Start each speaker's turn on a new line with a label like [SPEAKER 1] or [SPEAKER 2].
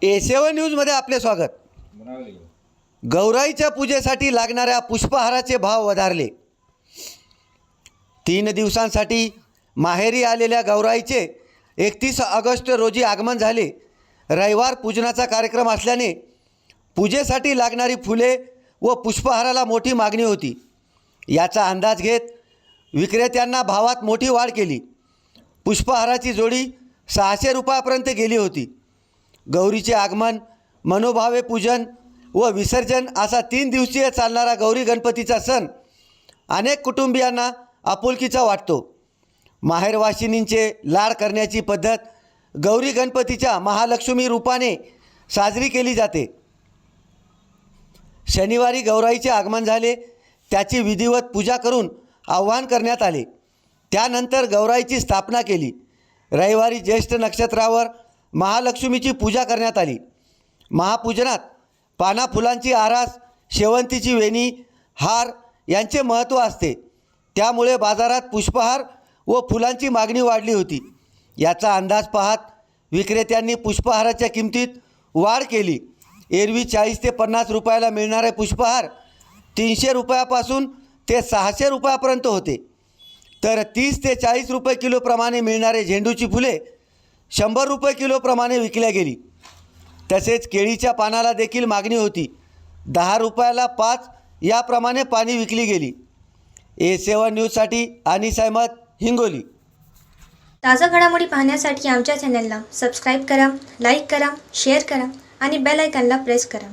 [SPEAKER 1] A7 न्यूजमध्ये आपले स्वागत। गौराईच्या पूजेसाठी लागणाऱ्या पुष्पहाराचे भाव वधारले। 3 दिवसांसाठी माहेरी आलेल्या गौराईचे 31 ऑगस्ट रोजी आगमन झाले। रविवार पूजनाचा कार्यक्रम असल्याने पूजेसाठी लागणारी फुले व पुष्पहाराला मोठी मागणी होती। याचा अंदाज घेत विक्रेत्यांना भावात मोठी वाढ केली। पुष्पहाराची जोडी 600 रुपयापर्यंत गेली होती। गौरीचे आगमन, मनोभावे पूजन व विसर्जन असा 3 दिवसीय चालणारा गौरी गणपतीचा सण अनेक कुटुंबियांना आपुलकीचा वाटतो। माहेरवासिनींचे लाड करण्याची पद्धत गौरी गणपतीच्या महालक्ष्मी रूपाने साजरी केली जाते। शनिवारी गौराईचे आगमन झाले, त्याची विधिवत पूजा करून आवाहन करण्यात आले। त्यानंतर गौराईची स्थापना केली। रविवारी ज्येष्ठ नक्षत्रावर महालक्ष्मीची पूजा करण्यात आली। महापूजनात पाना फुलांची आरास, शेवंतीची वेणी, हार यांचे महत्त्व असते। त्यामुळे बाजारात पुष्पहार व फुलांची मागणी वाढली होती। याचा अंदाज पाहत विक्रेत्यांनी पुष्पहाराच्या किमतीत वाढ केली। एरवी 40 ते 50 रुपयाला मिळणारे पुष्पहार 300 रुपयापासून ते 600 रुपयापर्यंत होते, तर 30 ते 40 रुपये किलोप्रमाणे मिळणारे झेंडूची फुले 100 रुपये किलोप्रमाणे विकल्या गेली। तसेच केळीच्या पानाला देखील मागणी होती। 10 रुपयाला 5 याप्रमाणे पाने विकली गेली। A7 न्यूजसाठी अनिस अहमद, हिंगोली।
[SPEAKER 2] ताजा घडामोडी पाहण्यासाठी आमच्या चॅनलला सबस्क्राईब करा, लाईक करा, शेअर करा आणि बेल आयकॉनला प्रेस करा।